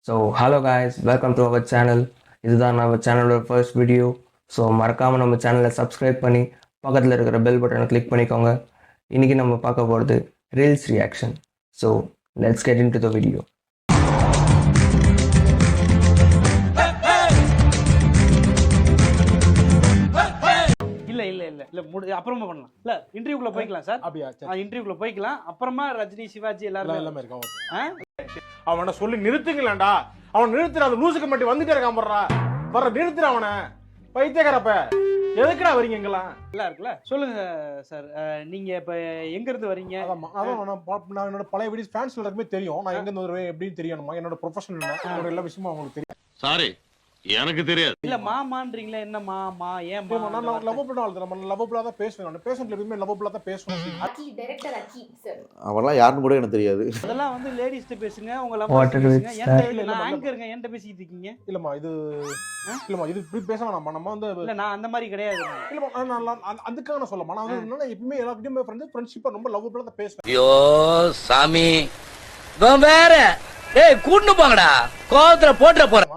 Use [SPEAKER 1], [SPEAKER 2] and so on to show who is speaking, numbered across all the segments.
[SPEAKER 1] So hello guys, welcome to our channel. இதுதான் நம்ம சேனலோட ஃபர்ஸ்ட் வீடியோ. ஸோ மறக்காமல் நம்ம சேனலை சப்ஸ்கிரைப் பண்ணி பக்கத்தில் இருக்கிற பெல் பட்டனை கிளிக் பண்ணிக்கோங்க. இன்றைக்கி நம்ம பார்க்க போகிறது reels reaction. So let's get in to the video.
[SPEAKER 2] அப்புறமா பண்ணலாம். இல்ல இன்டர்வியூக்குள்ள போய்க்கலாம் சார்.
[SPEAKER 3] அப்படியா?
[SPEAKER 2] இன்டர்வியூக்குள்ள போய்க்கலாம். அப்புறமா ரஜினி, சிவாஜி எல்லாரும்
[SPEAKER 3] இருக்கான். அவனை சொல்லி நிறுத்துங்களேன்டா. அவன் நிறுத்துற அந்த லூசுக்கு மட்டும் வந்துட்டே இருக்கான். வர்ற நிறுத்துற அவனை. பைத்தியக்காரப்ப எதுக்குடா வரீங்க எங்கெல்லாம்?
[SPEAKER 2] நல்லா இருக்குல்ல. சொல்லுங்க சார், நீங்க இப்ப எங்க இருந்து வரீங்க?
[SPEAKER 3] நான் என்னோட பழைய வீடியோஸ் ஃபேன்ஸ் எல்லாருக்குமே தெரியும். நான் எங்க இருந்து வருவேன் எப்படின்னு தெரியுமா? என்னோட ப்ரொஃபஷனல் என்னோட எல்லா விஷயமும் அவங்களுக்கு தெரியும்.
[SPEAKER 4] சாரி, எனக்கு தெரியாது.
[SPEAKER 2] இல்ல மாமான்றீங்களா? என்ன மாமா? ஏன்
[SPEAKER 3] நான் லவ்வபிளா நம்ம லவ்வபிளா தான் பேசுவேன். நான் பேஷன்ட்ல எப்பவுமே லவ்வபிளா தான் பேசுவேன்.
[SPEAKER 5] அக்கி டைரக்டர் அக்கி சார்.
[SPEAKER 6] அவர்லாம் யாருன்னு கூட எனக்கு தெரியாது.
[SPEAKER 2] அதெல்லாம் வந்து லேடிஸ்ட்ட பேசுங்க. உங்க லவ் பேசுங்க. என்கிட்ட ஆங்கர்ங்க என்கிட்ட பேசிட்டு இருக்கீங்க.
[SPEAKER 3] இல்லம்மா இது இப்படி பேச வேணாம்மா. நம்ம வந்து
[SPEAKER 2] இல்ல நான் அந்த மாதிரி கிடையாது.
[SPEAKER 3] இல்லம்மா நான் அதுக்காக நான் சொல்லமா. நான் வந்து என்னன்னா எப்பவுமே எல்லார்கிட்டயும் ஃப்ரெண்ட்ஷிப்பா ரொம்ப லவ்வபிளா தான் பேசுவேன்.
[SPEAKER 7] ஐயோ சாமி வேற கூட்டு போங்கடா, கோவத்துல போட்டுற போறேன்.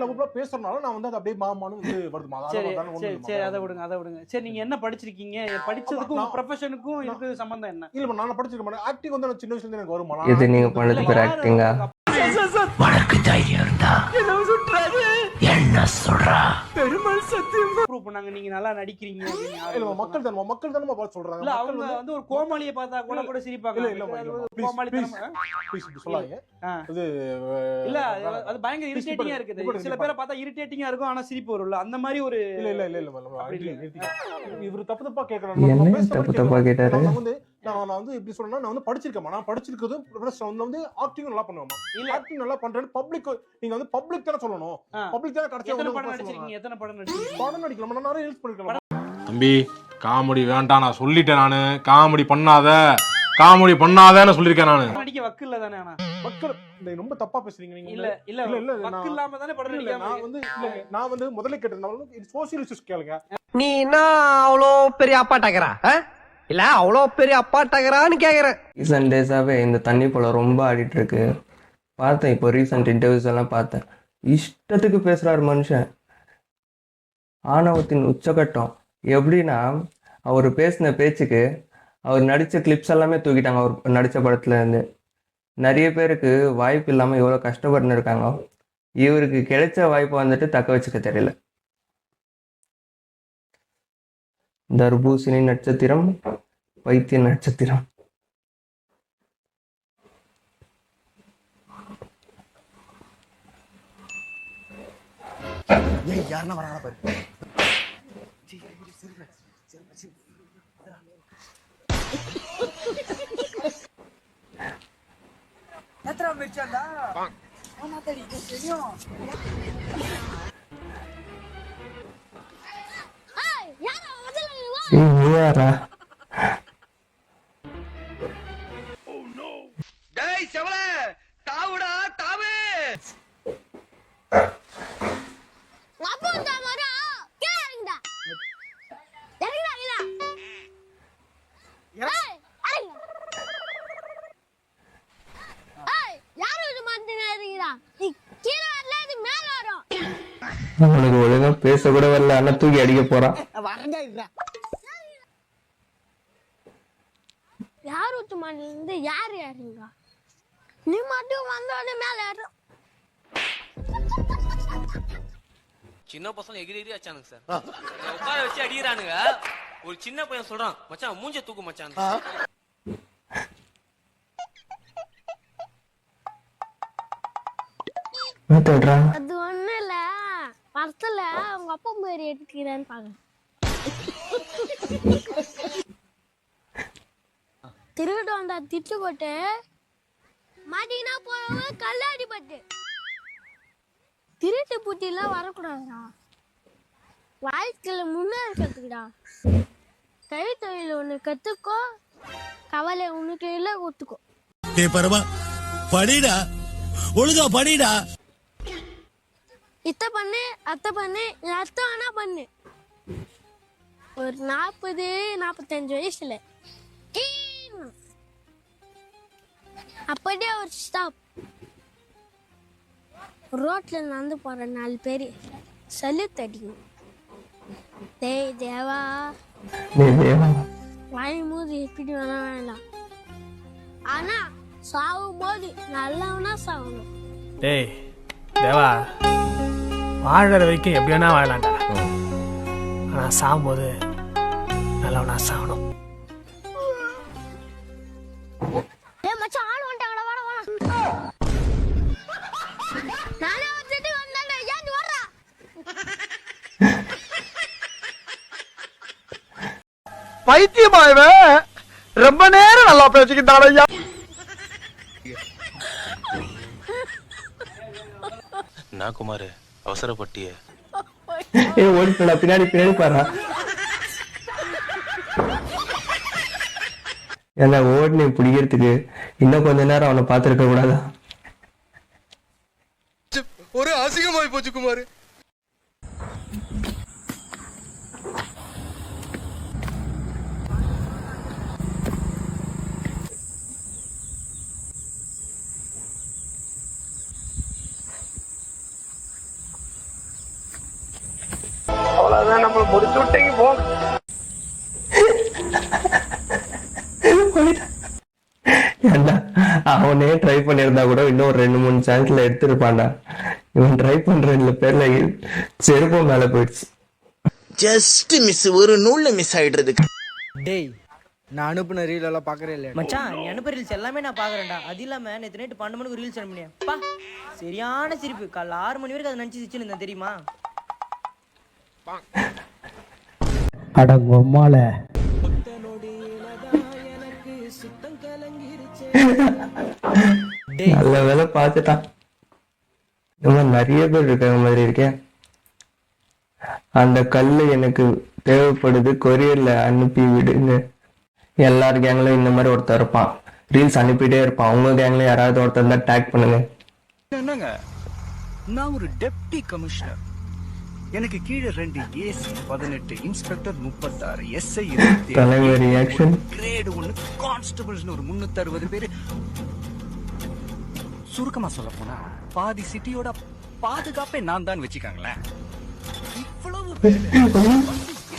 [SPEAKER 3] லவ்வபிளா பேசுறதுனால நான் வந்து அப்படியே மாமான்னு வந்து வருதுமா.
[SPEAKER 2] சரி அதை விடுங்க. சரி, நீங்க என்ன படிச்சிருக்கீங்க? படிச்சதுக்கும் ப்ரொஃபஷனுக்கும் இதுக்கு சம்பந்தம் என்ன?
[SPEAKER 3] இல்ல நான் படிச்சிருக்க மாட்டேன். ஆக்டிங் வந்து சின்ன வயசுல இருந்து எனக்கு வருமா?
[SPEAKER 1] இது நீங்க பண்ணது பேர் ஆக்டிங்கா?
[SPEAKER 7] உனக்கு தைரியம் இருந்தா என்ன சொல்றா?
[SPEAKER 2] பெருமாள் சத்தியம் ப்ரூவ் பண்ணாங்க நீங்க நல்லா நடிக்கிறீங்க.
[SPEAKER 3] இல்ல மக்கள் தானமா பார்த்து சொல்றாங்க.
[SPEAKER 2] இல்ல அவங்க வந்து ஒரு கோமாளியை பார்த்தா கூட சிரிப்பாங்க.
[SPEAKER 3] இல்ல
[SPEAKER 2] கோமாளித்தனம்
[SPEAKER 3] சொல்லாதீங்க. இது
[SPEAKER 2] இல்ல அது பயங்கர இரிட்டேட்டிங்கா இருக்குது. சில பேரை பார்த்தா இரிட்டேட்டிங்கா இருக்கும், ஆனா சிரிப்பு வரும்ல. அந்த மாதிரி ஒரு
[SPEAKER 3] இல்ல இவரு தப்பு கேக்குறாரு.
[SPEAKER 1] என்ன தப்பா கேட்டாரு?
[SPEAKER 3] நான் வந்து இப்படி சொல்றேன்னா நான் வந்து படிச்சிருக்கேன். நான் படிச்சிருக்கிறது பிளஸ் வந்து ஆக்டிங் நல்லா பண்ணுவேன். இல்ல ஆக்டிங் நல்லா பண்றேன்னு பப்ளிக் நீங்க வந்து பப்ளிக் தான சொல்லணும். பப்ளிக் தான கரெக்ட்டா
[SPEAKER 2] எத்தனை படம் நடிச்சிருக்கீங்க? எத்தனை படம் நடிச்சிருக்கீங்க?
[SPEAKER 3] படம் நடிக்கலாம். நான் நிறைய ரீல்ஸ் பண்ணிருக்கேன். தம்பி காமெடி வேண்டாம் நான் சொல்லிட்டேன். நானு காமெடி பண்ணாதன்னு சொல்லிருக்கேன். நானு
[SPEAKER 2] நடிக்க வக்கு இல்ல தானே? ஆனா
[SPEAKER 3] வக்கு ரொம்ப தப்பா பேசுறீங்க நீங்க.
[SPEAKER 2] இல்ல வக்கு இல்லாம தானே படம் நடிக்காம.
[SPEAKER 3] நான் வந்து முதல்ல கேட்டேன் சோசியல் இஷ்யூஸ் கேளுங்க.
[SPEAKER 8] நீ என்ன அவ்வளோ பெரிய அப்பாட்டாக்கறா? இல்ல அவ்வளோ பெரிய அப்பாட்டாக்கறான்னு கேக்குறேன்.
[SPEAKER 1] ரீசெண்ட் டேஸாவே இந்த தண்ணி போல ரொம்ப ஆடிட்டு இருக்கு. பார்த்தேன், இப்போ ரீசெண்ட் இன்டர்வியூஸ் எல்லாம் பார்த்தேன். இஷ்டத்துக்கு பேசுறாரு மனுஷன். ஆணவத்தின் உச்சகட்டம். எப்படின்னா, அவர் பேசின பேச்சுக்கு அவர் நடித்த கிளிப்ஸ் எல்லாமே தூக்கிட்டாங்க. அவர் நடித்த படத்துல இருந்து நிறைய பேருக்கு வாய்ப்பு இல்லாமல் எவ்வளோ கஷ்டப்பட்டுன்னு இருக்காங்க. இவருக்கு கிடைச்ச வாய்ப்பை வந்துட்டு தக்க வச்சுக்க தெரியல. தர்பூசணி நட்சத்திரம், வைத்திய நட்சத்திரம்.
[SPEAKER 6] யாருன்னா வராங்க பாரு.
[SPEAKER 1] யாரா?
[SPEAKER 7] டேய் செவல தாவுடா தாவு.
[SPEAKER 1] அவனுக்கு ஒழுங்கா பேச கூட வரல, அண்ணா தூக்கி அடிக்க போறான்.
[SPEAKER 9] யார் ஊத்துமான்ல இருந்து யார் யாருங்க? நீ மட்டும் வந்தோடனே மேல ஏறும்.
[SPEAKER 7] சின்ன பசங்க எகிரி அச்சானுங்க சார். உட்கார வச்சு அடிக்கிறானுங்க. ஒரு சின்ன பையன் சொல்றான், மச்சான் மூஞ்ச தூக்கு மச்சான்.
[SPEAKER 9] அது ஒண்ணு இல்ல, படத்துல அவங்க அப்பா பேர் எடுத்துக்கிறேன்னு பாங்க. திருட்டு வந்தா திட்டு போட்டு மாட்டினா போறவங்க கல்லாடி பட்டு. திருட்டு புட்டிலாம் வரக்கூடாதுடா. வாழ்க்கையில முன்னேறதுக்குடா கை தொழில் ஒண்ணு கத்துக்கோ, கவலை உனக்கு இல்ல ஒத்துக்கோ.
[SPEAKER 10] படிடா, ஒழுங்கா படிடா.
[SPEAKER 9] இத்த பண்ணு அத்தை பண்ணு அத்தை வேணா பண்ணு. ஒரு 40-45 வயசுல அப்படியே ஒரு ஸ்டாப். ரோட்டில் நடந்து போகிற 4 பேர் சல்யூட் அடிக்கணும். டேய் தேவா, வாயும் போது எப்படி வேணா வேண்டாம், ஆனால் சாகும் போது நல்லவனா சாகணும்.
[SPEAKER 11] டேய் தேவா, வாழற வரைக்கும் எப்படி வேணா வாழலாம்டா, ஆனா சாகும்போது நல்லவனா சாகணும்.
[SPEAKER 9] ஏய் மச்சான், ஆள் வந்துட்டாங்கடா, வாடா வாடா. நானே வந்துட்டு வந்தேன்டா, ஏன் நீ வர்றா?
[SPEAKER 8] பைத்தியமா இவன்? ரொம்ப நேரம் நல்லா பேசிக்கிட்டான் ஐயா.
[SPEAKER 4] நான் குமார் அவசரப்பட்டிய
[SPEAKER 1] ஓடிட்டா, பின்னாடி பின்னாடி பாரு. என்ன ஓடினு பிடிக்கிறதுக்கு இன்னும் கொஞ்ச நேரம் அவனை பார்த்துருக்க கூடாதா?
[SPEAKER 8] ஒரு அசிங்கமாய் போச்சு குமார். அவ்வளவுதான், நம்மள முடிச்சு விட்டீங்க போங்க.
[SPEAKER 1] ஏண்டா, அவனே ட்ரை பண்ணியிருந்தா கூட இன்னும் ஒரு 2-3 சான்ஸ்ல எடுத்திருப்பான்டா. இவன் ட்ரை பண்ற பேர்ல செருப்பம் மேல போயிடுச்சு.
[SPEAKER 10] ஜஸ்ட் மிஸ், ஒரு நூல்ல மிஸ் ஆயிடுறது.
[SPEAKER 8] டேய், நான் அனுப்புன ரீல் எல்லாம் பாக்குறே இல்ல
[SPEAKER 12] மச்சான். நீ அனுப்புற ரீல்ஸ் எல்லாமே நான் பாக்குறேன்டா. அது இல்லாம நேற்று நைட்டு 12 மணிக்கு ரீல்ஸ் அனுப்பினேன். பா சரியான சிரிப்பு. காலைல 6 மணி வரைக்கும் அதை நினைச்சு சிரிச்சுன்னு இருந்தேன் தெரியுமா?
[SPEAKER 8] அடங்கொம்மால
[SPEAKER 1] நல்ல வேலை பார்த்துட்டான். இவன் நிறைய பேர் இருக்கிற மாதிரி இருக்கேன். அந்த கல்லு எனக்கு தேவைப்படுது, கொரியர்ல அனுப்பி விடுங்க. எல்லார் கேங்லயும் இந்த மாதிரி ஒருத்தர் இருப்பான், ரீல்ஸ் அனுப்பிட்டே இருப்பான். உங்க கேங்ல யாராவது ஒருத்தர் தான் டேக் பண்ணுங்க.
[SPEAKER 8] என்னங்க, நான் ஒரு டெப்டி கமிஷனர். எனக்கு கீழே 2 ஏசி 18 இன்ஸ்பெக்டர் 36 எஸ்ஐ 27
[SPEAKER 1] தலைவர் ரியாக்ஷன்
[SPEAKER 8] கிரேட் 1 கான்ஸ்டபிள்ஸ் ஒரு 360 பேரு. சுருக்கமா சொல்ல போனா பாதி சிட்டியோட பாதுகாப்பே நான் தான் வச்சுக்காங்களேன். இவ்வளவு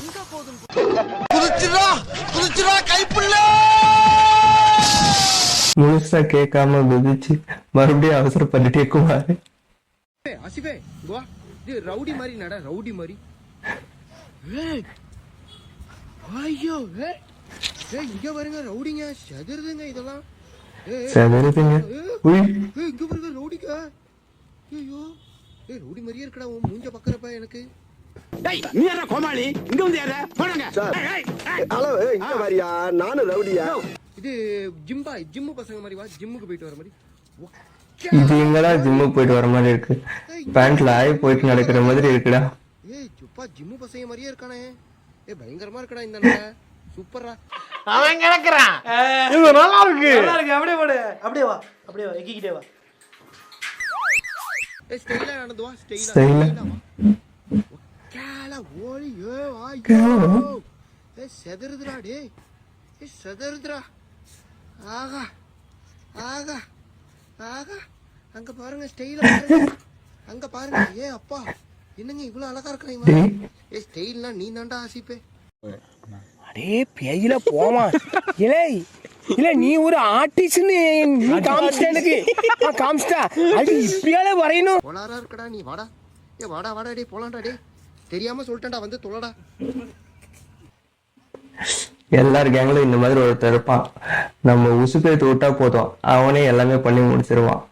[SPEAKER 8] எங்க போதும்
[SPEAKER 1] முழுசா கேட்காம குதிச்சு மறுபடியும் அவசரப்பட்டுட்டே குமாரு.
[SPEAKER 8] அசிபே வா, இது ரவுடி மாதிரி நட, ரவுடி மாதிரி. ஐயோ, இங்க பாருங்க ரவுடிங்க செதறுதுங்க இதெல்லாம்.
[SPEAKER 1] செதறுதுங்க.
[SPEAKER 8] இங்க பாருங்க ரவுடிக்கா. ஐயோ, ரவுடி மாதிரியே இருக்கடா உன் மூஞ்ச பக்கறப்ப எனக்கு. டேய், நீ யாரா கோமாளி? இங்க வந்து யாரா? போடுங்க. ஹலோ, இங்க வரியா? நானும் ரவுடியா? இது ஜிம்மு பசங்க மாதிரி வா, ஜிம்முக்கு போயிட்டு வர மாதிரி.
[SPEAKER 1] இது எங்கடா ஜிம்முக்கு போயிட்டு வர மாதிரி இருக்கு? பேண்ட்ல ஆயி போயிட்டு நடக்கிற மாதிரி இருக்குடா.
[SPEAKER 8] ஏய் சுப்பா, ஜிம்மு பசங்க மாதிரியே இருக்கானே. பயங்கரமா இருக்கடா இந்த நட. சூப்பர்ரா.
[SPEAKER 3] அவன் கிடக்குறான். இது நல்லா இருக்கு.
[SPEAKER 2] நல்லா இருக்கு. அப்படியே போடு. அப்படியே வா, அப்படியே வா, எக்கிக்கிட்டே வா.
[SPEAKER 8] ஸ்டைலா நடந்து வா,
[SPEAKER 1] ஸ்டைலா.
[SPEAKER 8] கேளா ஓடி. ஐயோ, செதறுதுடா டேய். செதறுதுடா. ஆகா ஆகா ஆகா, அங்க பாருங்க ஸ்டைலா பாருங்க. அங்க பாருங்க. ஏ அப்பா, என்னங்க இவ்வளவு அழகா இருக்கீங்க. ஏ ஸ்டைல்னா நீ தான்டா ஆசிப்பே. அடே பேயில போமா. இல்ல இல்ல, நீ ஒரு ஆர்டிஸ்ட்னு நீ காமிச்சிட்ட எனக்கு. காமிச்சிட்டா அது இப்பயால வரையணும். போலாரா இருக்கடா நீ. வாடா, ஏ வாடா வாடா டே, போலாம்டா டே. தெரியாம சொல்லிட்டேன்டா, வந்து தொலைடா.
[SPEAKER 1] எல்லார் கேங்லயும் இந்த மாதிரி ஒருத்தர் இருப்பான். நம்ம உசுப்பேத்து விட்டா போதும், அவனே எல்லாமே பண்ணி முடிச்சிருவான்.